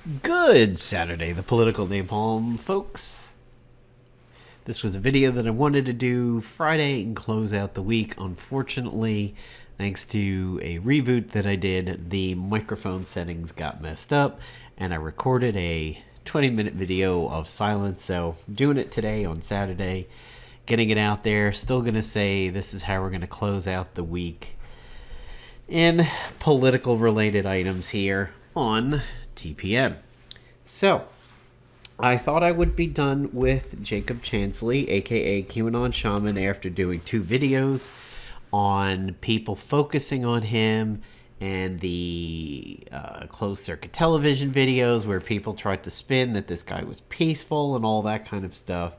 Good Saturday, the Political Napalm folks. This was a video that I wanted to do Friday and close out the week. Unfortunately, thanks to a reboot that I did, the microphone settings got messed up and I recorded a 20-minute video of silence. So I'm doing it today on Saturday, getting it out there. Still going to say this is how we're going to close out the week in political related items here on TPM. So, I thought I would be done with Jacob Chansely, aka QAnon Shaman, after doing 2 videos on people focusing on him and the closed circuit television videos where people tried to spin that this guy was peaceful and all that kind of stuff.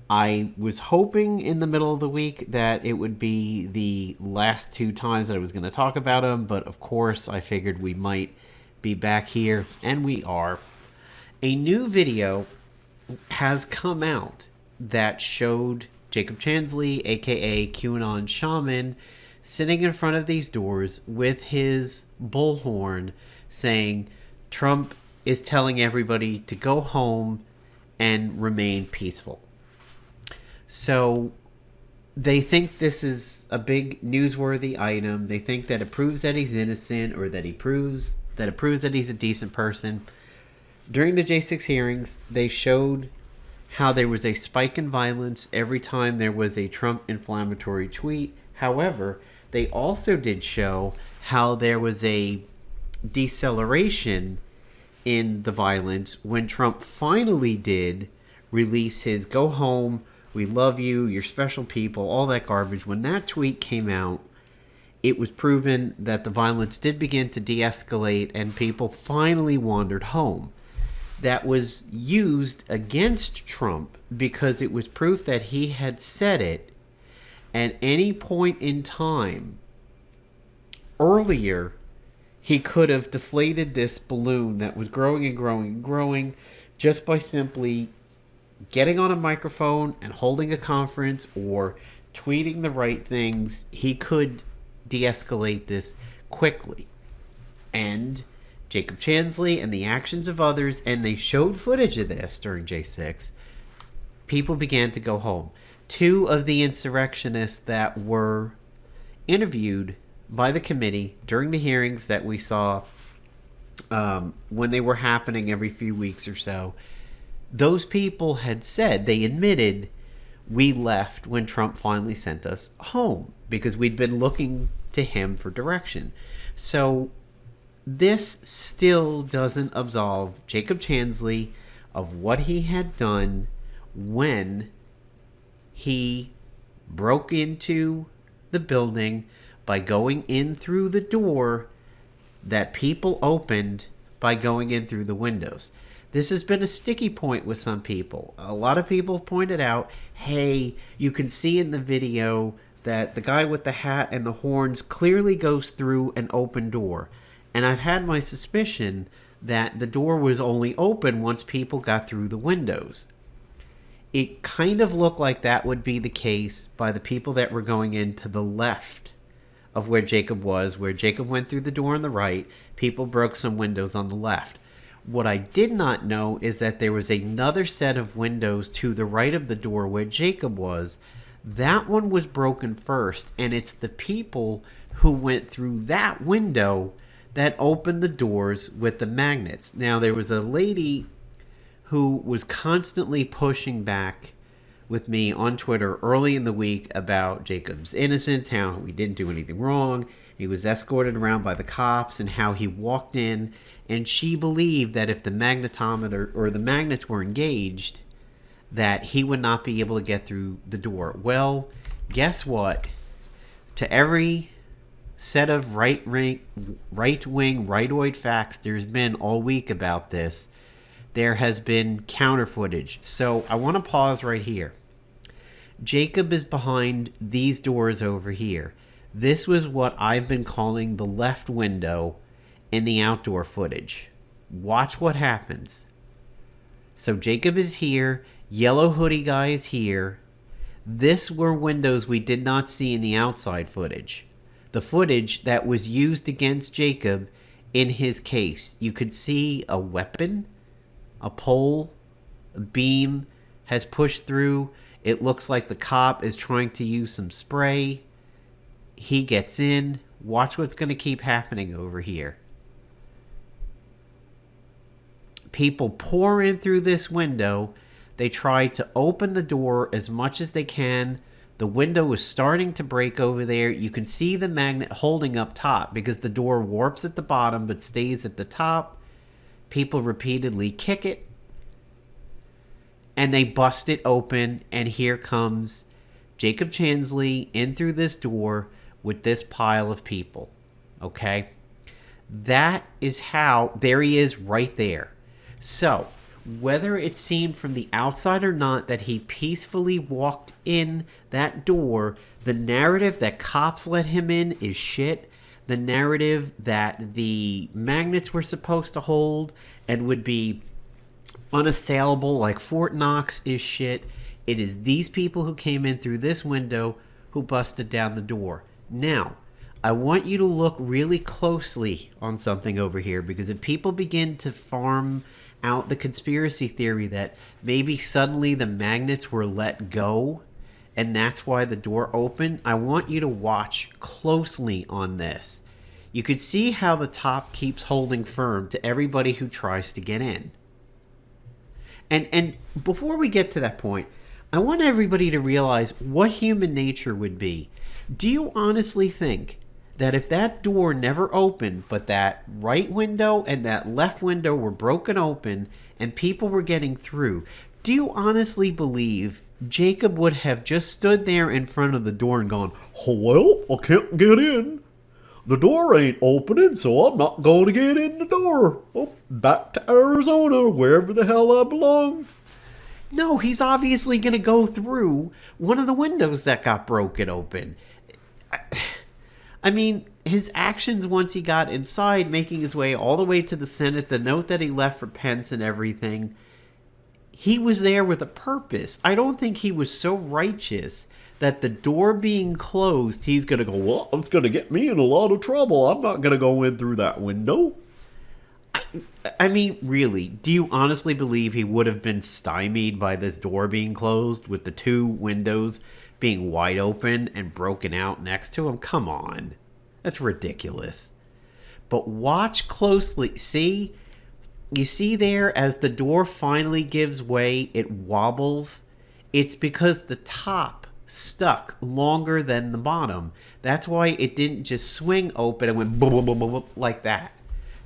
I was hoping in the middle of the week that it would be the last 2 times that I was going to talk about him, but of course I figured we might be back here, and we are. A new video has come out that showed Jacob Chansely, aka QAnon Shaman, sitting in front of these doors with his bullhorn saying Trump is telling everybody to go home and remain peaceful. So they think this is a big newsworthy item. They think that it proves that he's innocent, or that it proves that he's a decent person. During the J6 hearings, they showed how there was a spike in violence every time there was a Trump inflammatory tweet. However, they also did show how there was a deceleration in the violence when Trump finally did release his "go home, we love you, you're special people," all that garbage. When that tweet came out, it was proven that the violence did begin to de-escalate and people finally wandered home. That was used against Trump because it was proof that he had said it at any point in time earlier. He could have deflated this balloon that was growing and growing and growing just by simply getting on a microphone and holding a conference or tweeting the right things. He could de-escalate this quickly. And Jacob Chansely and the actions of others, and they showed footage of this during J6, people began to go home. 2 of the insurrectionists that were interviewed by the committee during the hearings that we saw when they were happening every few weeks or so, those people had said, they admitted, we left when Trump finally sent us home because we'd been looking to him for direction. So this still doesn't absolve Jacob Chansely of what he had done when he broke into the building by going in through the door that people opened by going in through the windows. This has been a sticky point with some people. A lot of people pointed out, hey, you can see in the video that the guy with the hat and the horns clearly goes through an open door. And I've had my suspicion that the door was only open once people got through the windows. It kind of looked like that would be the case by the people that were going in to the left of where Jacob was, where Jacob went through the door on the right, people broke some windows on the left. What I did not know is that there was another set of windows to the right of the door where Jacob was. That one was broken first, and it's the people who went through that window that opened the doors with the magnets. Now, there was a lady who was constantly pushing back with me on Twitter early in the week about Jacob's innocence, how he didn't do anything wrong. He was escorted around by the cops, and how he walked in, and she believed that if the magnetometer or the magnets were engaged, that he would not be able to get through the door. Well, guess what? To every set of right-wing, rightoid facts there's been all week about this, there has been counter footage. So I want to pause right here. Jacob is behind these doors over here. This was what I've been calling the left window in the outdoor footage. Watch what happens. So Jacob is here. Yellow hoodie guy is here. This were windows we did not see in the outside footage. The footage that was used against Jacob in his case. You could see a weapon, a pole, a beam has pushed through. It looks like the cop is trying to use some spray. He gets in. Watch what's going to keep happening over here. People pour in through this window. They try to open the door as much as they can. The window is starting to break over there. You can see the magnet holding up top because the door warps at the bottom but stays at the top. People repeatedly kick it. And they bust it open. And here comes Jacob Chansely in through this door with this pile of people. Okay? That is how... There he is right there. So, whether it seemed from the outside or not that he peacefully walked in that door, the narrative that cops let him in is shit. The narrative that the magnets were supposed to hold and would be unassailable like Fort Knox is shit. It is these people who came in through this window who busted down the door. Now, I want you to look really closely on something over here, because if people begin to farm out the conspiracy theory that maybe suddenly the magnets were let go and that's why the door opened, I want you to watch closely on this. You can see how the top keeps holding firm to everybody who tries to get in. And before we get to that point, I want everybody to realize what human nature would be. Do you honestly think that if that door never opened, but that right window and that left window were broken open and people were getting through, do you honestly believe Jacob would have just stood there in front of the door and gone, "Oh, well, I can't get in. The door ain't opening, so I'm not going to get in the door. Oh, back to Arizona, wherever the hell I belong." No, he's obviously going to go through one of the windows that got broken open. I mean, his actions once he got inside, making his way all the way to the Senate, the note that he left for Pence and everything, he was there with a purpose. I don't think he was so righteous that the door being closed, he's going to go, "Well, it's going to get me in a lot of trouble. I'm not going to go in through that window." I mean, really, do you honestly believe he would have been stymied by this door being closed with the two windows being wide open and broken out next to him? Come on. That's ridiculous. But watch closely. See? You see there, as the door finally gives way, it wobbles. It's because the top stuck longer than the bottom. That's why it didn't just swing open and went boom, boom, boom, boom, boom, like that.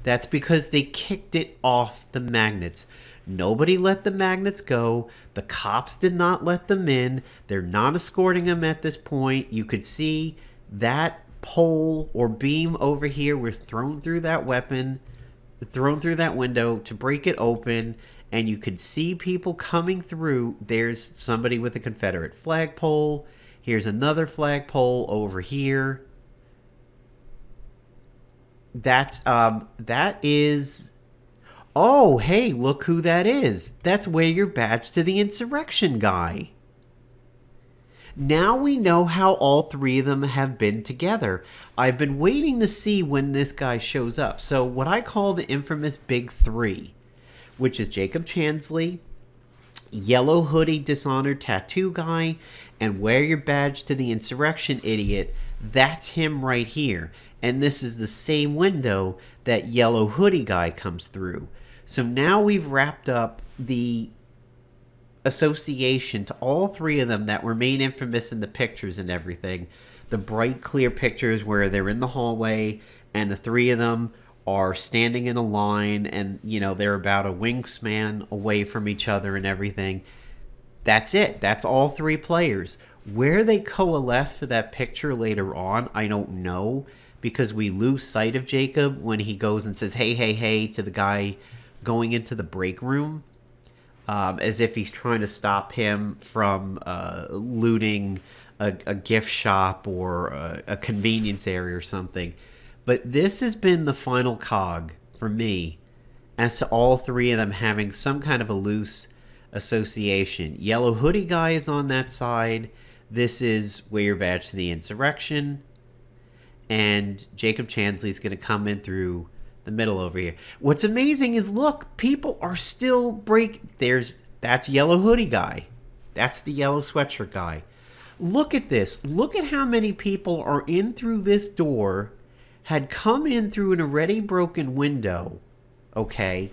That's because they kicked it off the magnets. Nobody let the magnets go. The cops did not let them in. They're not escorting them at this point. You could see that pole or beam over here was thrown through that window to break it open, and you could see people coming through. There's somebody with a Confederate flagpole. Here's another flagpole over here. That is... Oh, hey, look who that is. That's Wear Your Badge to the Insurrection guy. Now we know how all three of them have been together. I've been waiting to see when this guy shows up. So what I call the infamous Big Three, which is Jacob Chansely, Yellow Hoodie Dishonored Tattoo Guy, and Wear Your Badge to the Insurrection Idiot. That's him right here. And this is the same window that Yellow Hoodie Guy comes through. So now we've wrapped up the association to all three of them that were made infamous in the pictures and everything. The bright, clear pictures where they're in the hallway and the three of them are standing in a line and, you know, they're about a wingspan away from each other and everything. That's it. That's all three players. Where they coalesce for that picture later on, I don't know, because we lose sight of Jacob when he goes and says, "Hey, hey, hey," to the guy going into the break room, as if he's trying to stop him from looting a gift shop or a convenience area or something. But this has been the final cog for me as to all three of them having some kind of a loose association. Yellow Hoodie Guy is on that side. This is Wear Your Badge to the Insurrection. And Jacob Chansely is going to come in through the middle over here. What's amazing is, look, people are still that's yellow hoodie guy. That's the yellow sweatshirt guy. Look at this. Look at how many people are in through this door, had come in through an already broken window, okay?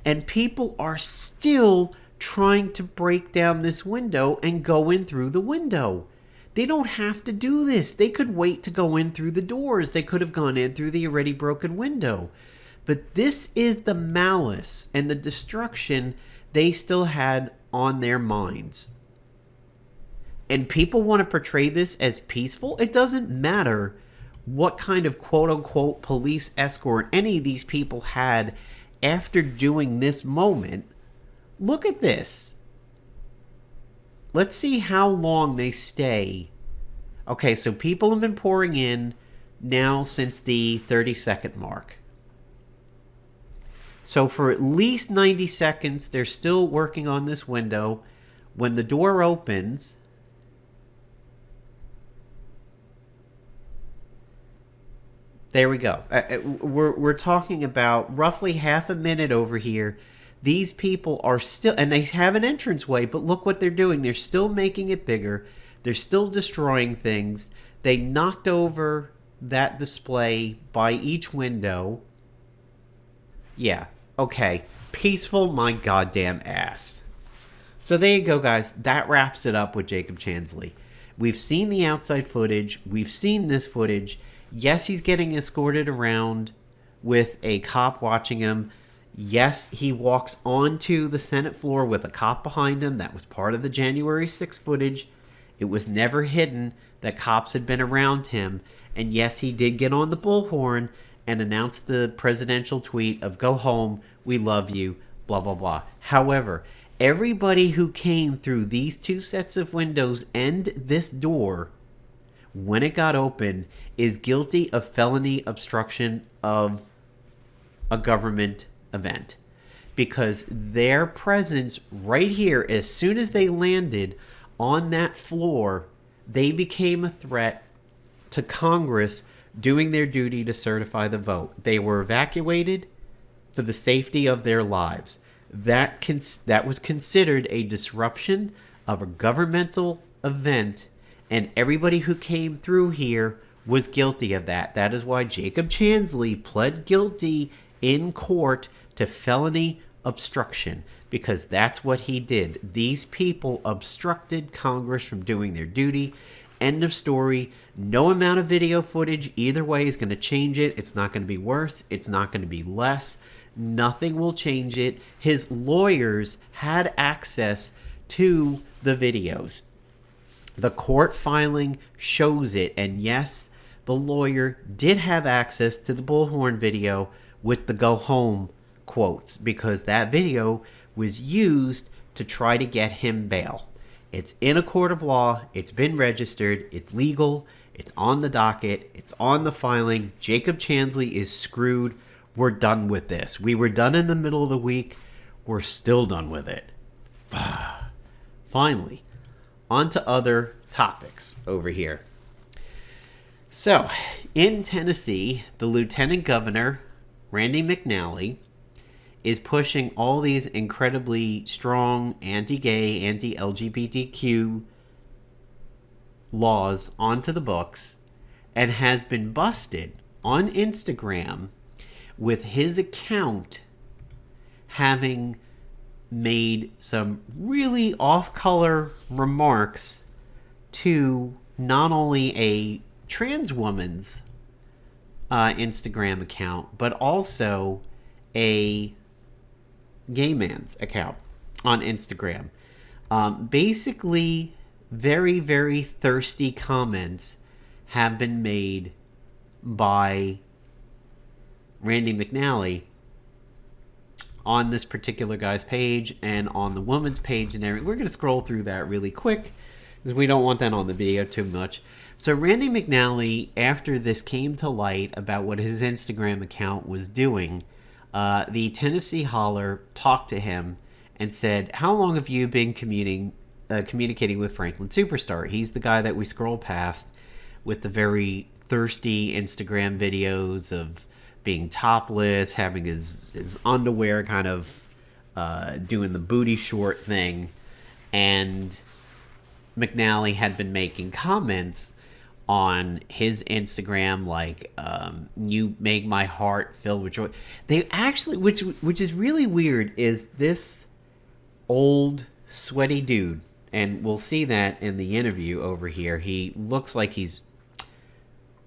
And people are still trying to break down this window and go in through the window. They don't have to do this. They could wait to go in through the doors. They could have gone in through the already broken window. But this is the malice and the destruction they still had on their minds. And people want to portray this as peaceful. It doesn't matter what kind of quote-unquote police escort any of these people had after doing this moment. Look at this. Let's see how long they stay. Okay, so people have been pouring in now since the 30-second mark. So for at least 90 seconds, they're still working on this window. When the door opens, there we go. We're talking about roughly half a minute over here. These people are still, and they have an entranceway, but look what they're doing. They're still making it bigger. They're still destroying things. They knocked over that display by each window. Yeah, okay. Peaceful my goddamn ass. So there you go, guys. That wraps it up with Jacob Chansely. We've seen the outside footage. We've seen this footage. Yes, he's getting escorted around with a cop watching him. Yes, he walks onto the Senate floor with a cop behind him. That was part of the January 6th footage. It was never hidden that cops had been around him. And yes, he did get on the bullhorn and announce the presidential tweet of "Go home, we love you," blah, blah, blah. However, everybody who came through these two sets of windows and this door, when it got open, is guilty of felony obstruction of a government event. Because their presence right here, as soon as they landed on that floor, they became a threat to Congress doing their duty to certify the vote. They were evacuated for the safety of their lives. That was considered a disruption of a governmental event, and everybody who came through here was guilty of that. That is why Jacob Chansely pled guilty in court to felony obstruction, because that's what he did. These people obstructed Congress from doing their duty. End of story. No amount of video footage either way is going to change it. It's not going to be worse. It's not going to be less. Nothing will change it. His lawyers had access to the videos. The court filing shows it. And yes, the lawyer did have access to the bullhorn video with the "go home" quotes, because that video was used to try to get him bail. It's in a court of law. It's been registered. It's legal. It's on the docket. It's on the filing. Jacob Chansely is screwed. We're done with this. We were done in the middle of the week. We're still done with it. Finally, on to other topics over here. So, in Tennessee, the Lieutenant Governor, Randy McNally, is pushing all these incredibly strong anti-gay, anti-LGBTQ laws onto the books, and has been busted on Instagram with his account having made some really off-color remarks to not only a trans woman's Instagram account, but also a gay man's account on Instagram. Basically, very, very thirsty comments have been made by Randy McNally on this particular guy's page and on the woman's page and everything. We're going to scroll through that really quick because we don't want that on the video too much. So Randy McNally, after this came to light about what his Instagram account was doing, the Tennessee Holler talked to him and said, "How long have you been communicating with Franklin Superstar?" He's the guy that we scroll past with the very thirsty Instagram videos of being topless, having his underwear kind of doing the booty short thing. And McNally had been making comments on his Instagram like, you make my heart fill with joy. They actually, which is really weird, is this old sweaty dude, and we'll see that in the interview over here. He looks like he's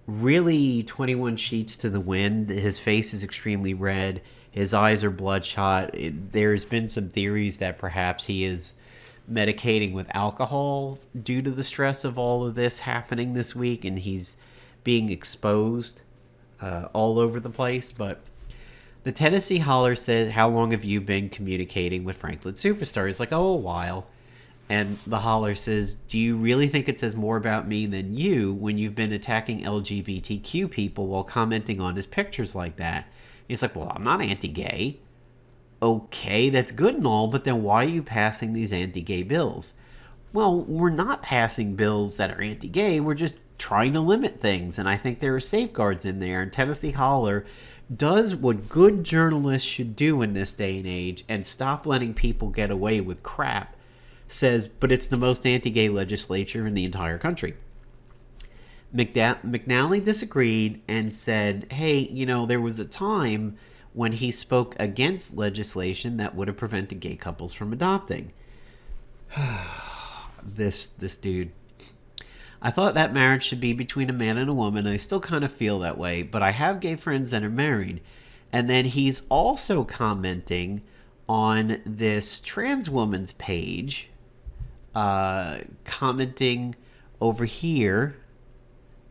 really 21 sheets to the wind. His face is extremely red. His eyes are bloodshot. There's been some theories that perhaps he is medicating with alcohol due to the stress of all of this happening this week, and he's being exposed all over the place. But the Tennessee Holler says, how long have you been communicating with Franklin Superstar? He's like, oh, a while. And the Holler says, do you really think it says more about me than you when you've been attacking LGBTQ people while commenting on his pictures like that? He's like, well, I'm not anti-gay. Okay, that's good and all, but then why are you passing these anti-gay bills? Well, we're not passing bills that are anti-gay. We're just trying to limit things, and I think there are safeguards in there. And Tennessee Holler does what good journalists should do in this day and age and stop letting people get away with crap. Says, but it's the most anti-gay legislature in the entire country. McNally disagreed and said, hey, there was a time when he spoke against legislation that would have prevented gay couples from adopting. This dude. I thought that marriage should be between a man and a woman. I still kind of feel that way, but I have gay friends that are married. And then he's also commenting on this trans woman's page, commenting over here,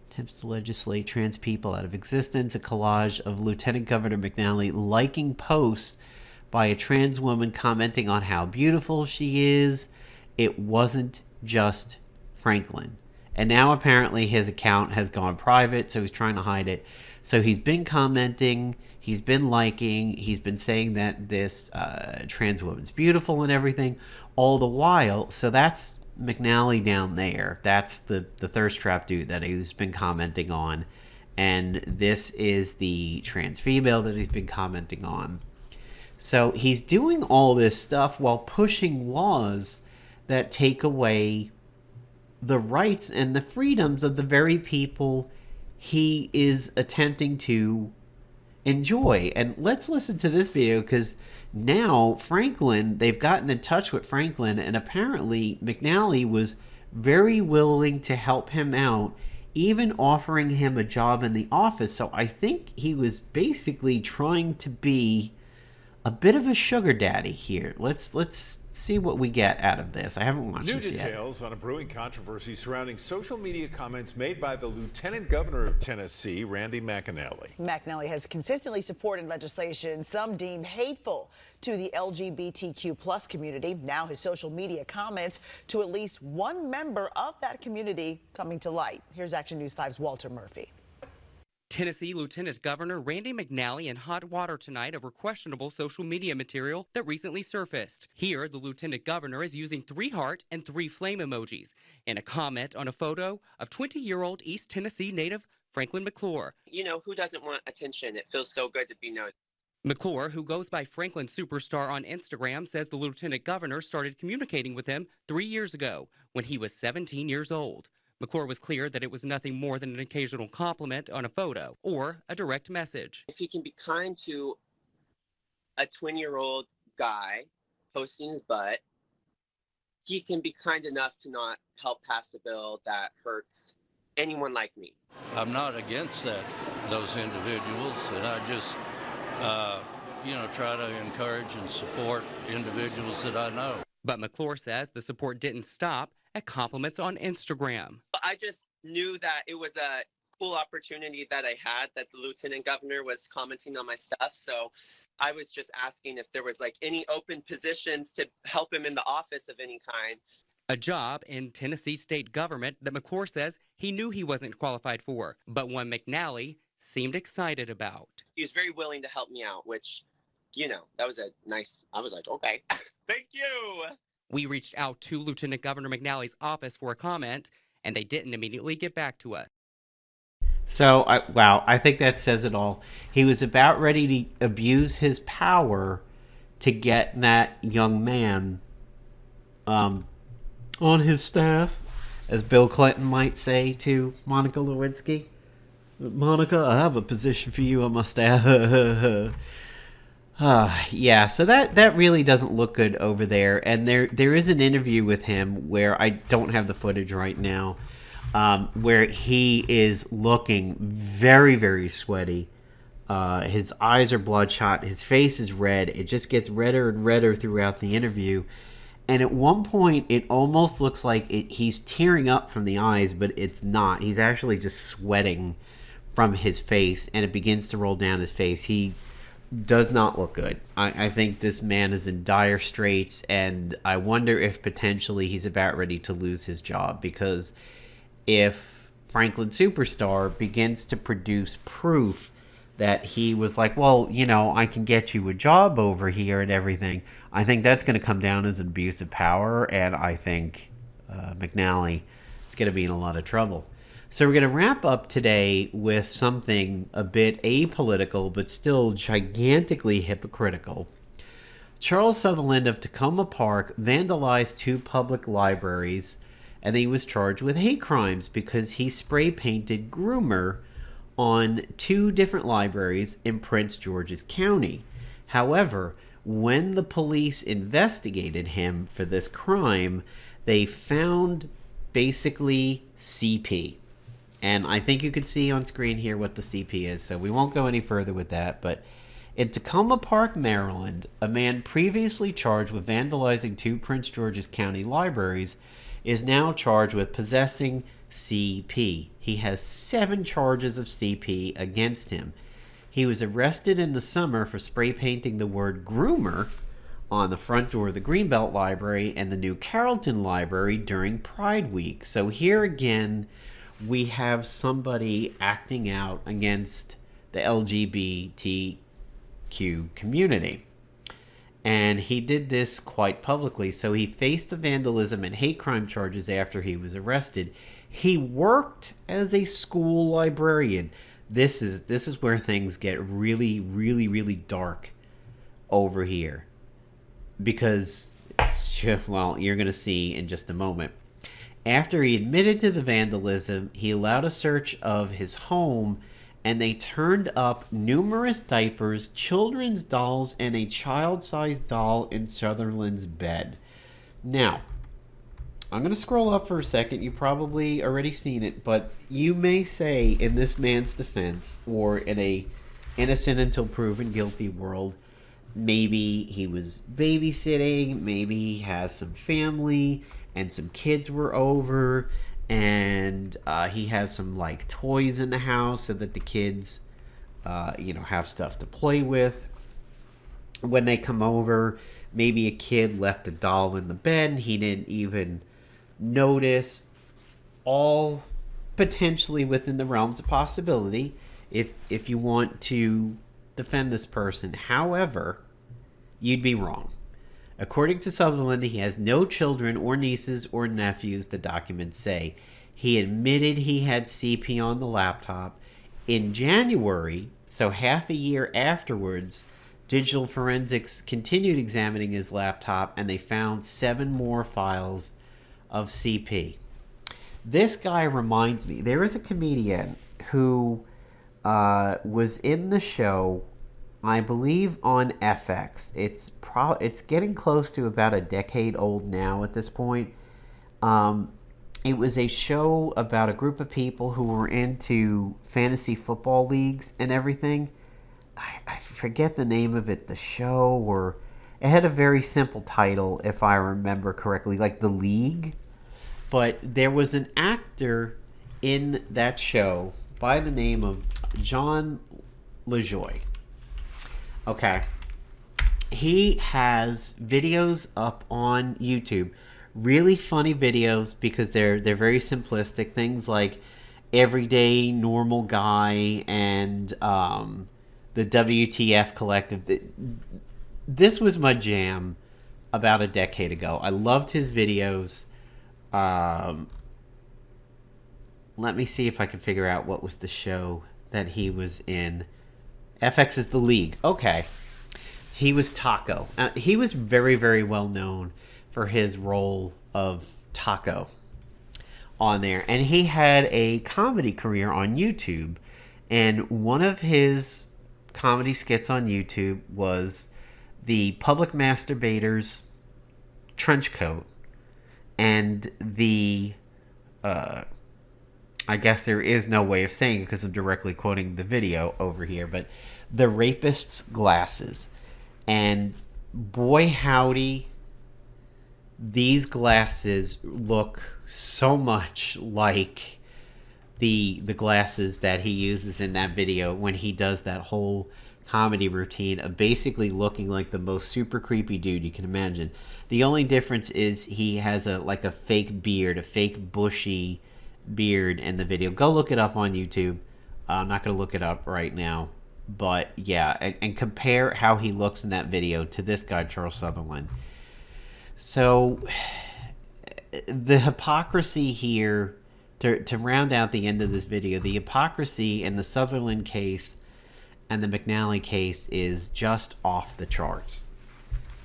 attempts to legislate trans people out of existence, a collage of Lieutenant Governor McNally liking posts by a trans woman commenting on how beautiful she is. It wasn't just Franklin. And now apparently his account has gone private, so he's trying to hide it. So he's been commenting, he's been liking, he's been saying that this trans woman's beautiful and everything, all the while. So that's McNally down there. That's the thirst trap dude that he's been commenting on. And this is the trans female that he's been commenting on. So he's doing all this stuff while pushing laws that take away the rights and the freedoms of the very people he is attempting to enjoy. And let's listen to this video, because now Franklin, they've gotten in touch with Franklin, and apparently McNally was very willing to help him out, even offering him a job in the office. So I think he was basically trying to be a bit of a sugar daddy here. Let's see what we get out of this. I haven't watched this yet. New details on a brewing controversy surrounding social media comments made by the Lieutenant Governor of Tennessee, Randy McNally. McNally has consistently supported legislation some deem hateful to the LGBTQ plus community. Now his social media comments to at least one member of that community coming to light. Here's Action News 5's Walter Murphy. Tennessee Lieutenant Governor Randy McNally in hot water tonight over questionable social media material that recently surfaced. Here, the Lieutenant Governor is using 3 heart and 3 flame emojis in a comment on a photo of 20-year-old East Tennessee native Franklin McClure. Who doesn't want attention? It feels so good to be noticed. McClure, who goes by Franklin Superstar on Instagram, says the Lieutenant Governor started communicating with him 3 years ago when he was 17 years old. McClure was clear that it was nothing more than an occasional compliment on a photo or a direct message. If he can be kind to a 20-year-old guy posting his butt, he can be kind enough to not help pass a bill that hurts anyone like me. I'm not against those individuals, and I just, try to encourage and support individuals that I know. But McClure says the support didn't stop at compliments on Instagram. I just knew that it was a cool opportunity that I had, that the Lieutenant Governor was commenting on my stuff. So I was just asking if there was any open positions to help him in the office of any kind. A job in Tennessee state government that McClure says he knew he wasn't qualified for, but one McNally seemed excited about. He was very willing to help me out, which, that was I was like, okay, thank you. We reached out to Lieutenant Governor McNally's office for a comment, and they didn't immediately get back to us. So, wow, I think that says it all. He was about ready to abuse his power to get that young man on his staff, as Bill Clinton might say to Monica Lewinsky. Monica, I have a position for you on my staff. Yeah, so that really doesn't look good over there. And there is an interview with him where I don't have the footage right now, where he is looking very, very sweaty. His eyes are bloodshot. His face is red. It just gets redder and redder throughout the interview. And at one point, it almost looks like he's tearing up from the eyes, but it's not. He's actually just sweating from his face, and it begins to roll down his face. He does not look good. I think this man is in dire straits, and I wonder if potentially he's about ready to lose his job, because if Franklin Superstar begins to produce proof that he was like, well, you know, I can get you a job over here and everything, I think that's going to come down as an abuse of power, and I think McNally is going to be in a lot of trouble. So we're going to wrap up today with something a bit apolitical, but still gigantically hypocritical. Charles Sutherland of Tacoma Park vandalized 2 public libraries, and he was charged with hate crimes because he spray painted groomer on 2 different libraries in Prince George's County. However, when the police investigated him for this crime, they found basically CP. And I think you can see on screen here what the CP is, so we won't go any further with that. But in Tacoma Park, Maryland, a man previously charged with vandalizing 2 Prince George's County libraries is now charged with possessing CP. He has 7 charges of CP against him. He was arrested in the summer for spray painting the word groomer on the front door of the Greenbelt Library and the New Carrollton Library during Pride Week. So here again, we have somebody acting out against the LGBTQ community. And he did this quite publicly. So he faced the vandalism and hate crime charges after he was arrested. He worked as a school librarian. This is where things get really, really, really dark over here. Because it's just, well, you're going to see in just a moment. After he admitted to the vandalism, he allowed a search of his home, and they turned up numerous diapers, children's dolls, and a child-sized doll in Sutherland's bed. Now, I'm going to scroll up for a second. You've probably already seen it, but you may say in this man's defense, or in a innocent until proven guilty world, maybe he was babysitting, maybe he has some family, and some kids were over, and he has some like toys in the house so that the kids, have stuff to play with. When they come over, maybe a kid left a doll in the bed and he didn't even notice. All potentially within the realms of possibility if you want to defend this person. However, you'd be wrong. According to Sutherland, he has no children or nieces or nephews, the documents say. He admitted he had CP on the laptop. In January, so half a year afterwards, digital forensics continued examining his laptop, and they found 7 more files of CP. This guy reminds me, there is a comedian who was in the show, I believe, on FX. It's getting close to about a decade old now at this point. It was a show about a group of people who were into fantasy football leagues and everything. I forget the name of it, the show, or it had a very simple title, if I remember correctly, like The League. But there was an actor in that show by the name of John LaJoy. Okay. He has videos up on YouTube. Really funny videos because they're very simplistic. Things like Everyday Normal Guy and the WTF Collective. This was my jam about a decade ago. I loved his videos. let me see if I can figure out what was the show that he was in. FX is The League. Okay. He was Taco. He was very, very well known for his role of Taco on there. And he had a comedy career on YouTube. And one of his comedy skits on YouTube was the public masturbator's trench coat and the I guess there is no way of saying it because I'm directly quoting the video over here, but the rapist's glasses. And boy howdy, these glasses look so much like the glasses that he uses in that video when he does that whole comedy routine of basically looking like the most super creepy dude you can imagine. The only difference is he has a fake beard, a fake bushy beard in the video. Go look it up on YouTube. I'm not going to look it up right now. But yeah, and compare how he looks in that video to this guy, Charles Sutherland. So the hypocrisy here, to round out the end of this video, the hypocrisy in the Sutherland case and the McNally case is just off the charts.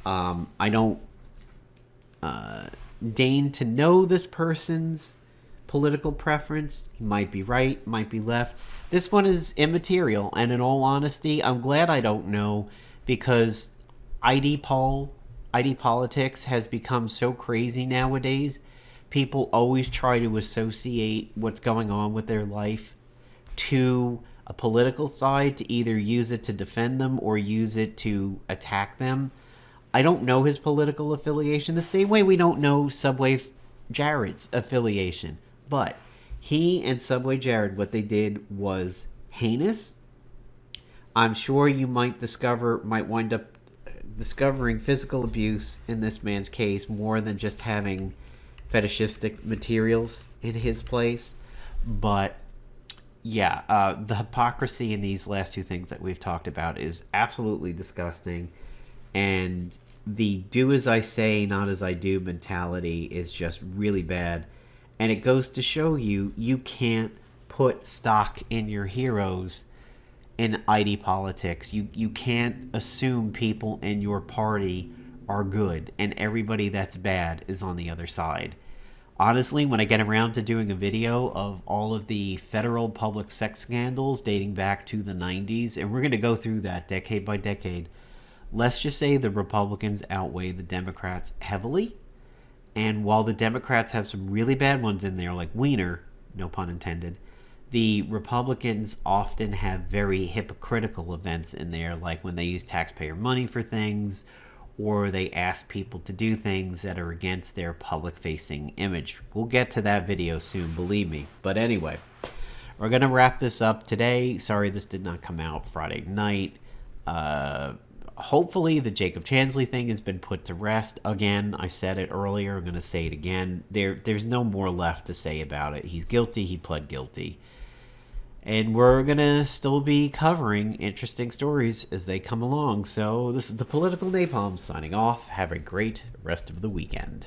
I don't deign to know this person's political preference. He might be right, might be left. This one is immaterial, and in all honesty, I'm glad I don't know, because ID politics has become so crazy nowadays. People always try to associate what's going on with their life to a political side, to either use it to defend them or use it to attack them. I don't know his political affiliation, the same way we don't know Subway Jared's affiliation. But he and Subway Jared, what they did was heinous. I'm sure you might wind up discovering physical abuse in this man's case more than just having fetishistic materials in his place. But yeah, the hypocrisy in these last two things that we've talked about is absolutely disgusting. And the do as I say, not as I do mentality is just really bad. And it goes to show you can't put stock in your heroes in ID politics. You can't assume people in your party are good and everybody that's bad is on the other side. Honestly, when I get around to doing a video of all of the federal public sex scandals dating back to the 90s, and we're going to go through that decade by decade, let's just say the Republicans outweigh the Democrats heavily. And while the Democrats have some really bad ones in there, like Wiener, no pun intended, the Republicans often have very hypocritical events in there, like when they use taxpayer money for things, or they ask people to do things that are against their public-facing image. We'll get to that video soon, believe me. But anyway, we're going to wrap this up today. Sorry this did not come out Friday night. Hopefully the Jacob Chansely thing has been put to rest. Again, I said it earlier, I'm going to say it again. There's no more left to say about it. He's guilty, he pled guilty. And we're going to still be covering interesting stories as they come along. So this is the Political Napalm signing off. Have a great rest of the weekend.